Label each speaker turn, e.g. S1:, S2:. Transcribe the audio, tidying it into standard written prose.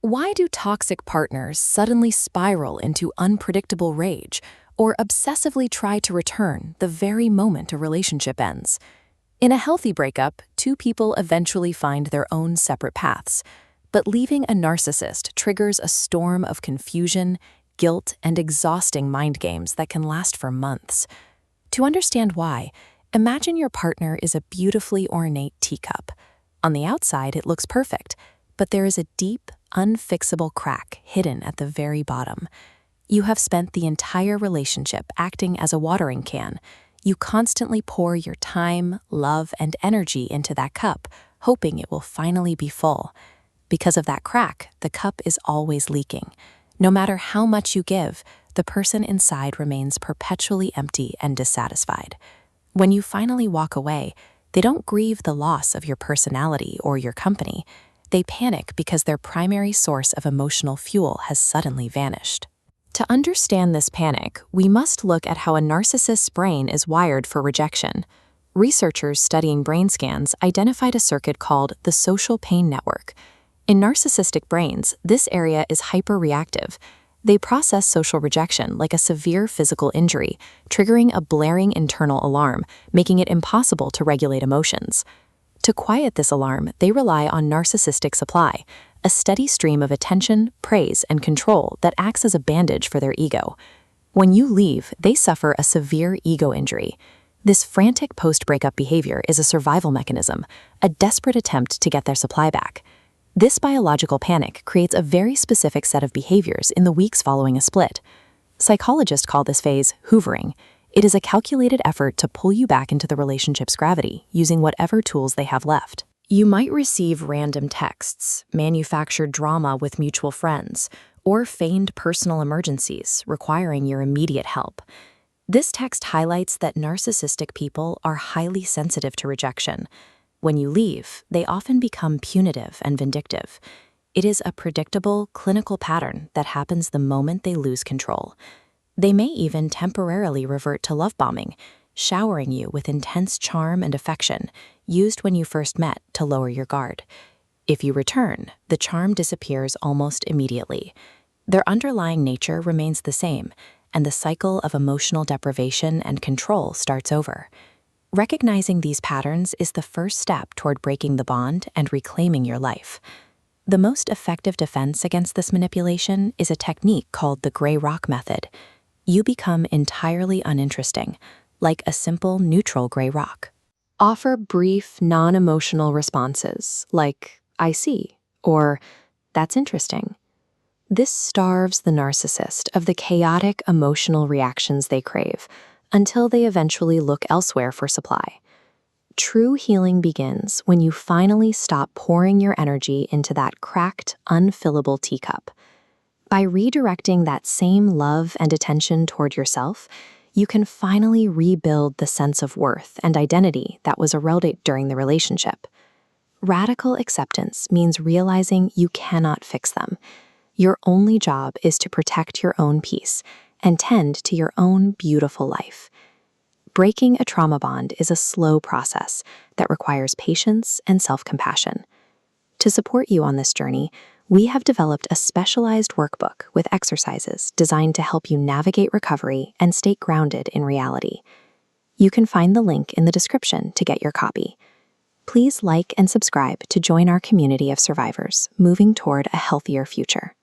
S1: Why do toxic partners suddenly spiral into unpredictable rage or obsessively try to return the very moment a relationship ends? In a healthy breakup, two people eventually find their own separate paths, but leaving a narcissist triggers a storm of confusion, guilt, and exhausting mind games that can last for months. To understand why, imagine your partner is a beautifully ornate teacup. On the outside, it looks perfect, but there is a deep, unfixable crack hidden at the very bottom. You have spent the entire relationship acting as a watering can. You constantly pour your time, love, and energy into that cup, hoping it will finally be full. Because of that crack, the cup is always leaking. No matter how much you give, the person inside remains perpetually empty and dissatisfied. When you finally walk away, they don't grieve the loss of your personality or your company. They panic because their primary source of emotional fuel has suddenly vanished. To understand this panic, we must look at how a narcissist's brain is wired for rejection. Researchers studying brain scans identified a circuit called the social pain network. In narcissistic brains, this area is hyperreactive. They process social rejection like a severe physical injury, triggering a blaring internal alarm, making it impossible to regulate emotions. To quiet this alarm, they rely on narcissistic supply, a steady stream of attention, praise, and control that acts as a bandage for their ego. When you leave, they suffer a severe ego injury. This frantic post-breakup behavior is a survival mechanism, a desperate attempt to get their supply back. This biological panic creates a very specific set of behaviors in the weeks following a split. Psychologists call this phase hoovering. It is a calculated effort to pull you back into the relationship's gravity using whatever tools they have left. You might receive random texts, manufactured drama with mutual friends, or feigned personal emergencies requiring your immediate help. This text highlights that narcissistic people are highly sensitive to rejection. When you leave, they often become punitive and vindictive. It is a predictable, clinical pattern that happens the moment they lose control. They may even temporarily revert to love bombing, showering you with intense charm and affection, used when you first met to lower your guard. If you return, the charm disappears almost immediately. Their underlying nature remains the same, and the cycle of emotional deprivation and control starts over. Recognizing these patterns is the first step toward breaking the bond and reclaiming your life. The most effective defense against this manipulation is a technique called the gray rock method. You become entirely uninteresting, like a simple, neutral gray rock. Offer brief, non-emotional responses, like, I see, or, that's interesting. This starves the narcissist of the chaotic emotional reactions they crave, until they eventually look elsewhere for supply. True healing begins when you finally stop pouring your energy into that cracked, unfillable teacup. By redirecting that same love and attention toward yourself, you can finally rebuild the sense of worth and identity that was eroded during the relationship. Radical acceptance means realizing you cannot fix them. Your only job is to protect your own peace and tend to your own beautiful life. Breaking a trauma bond is a slow process that requires patience and self-compassion. To support you on this journey, we have developed a specialized workbook with exercises designed to help you navigate recovery and stay grounded in reality. You can find the link in the description to get your copy. Please like and subscribe to join our community of survivors moving toward a healthier future.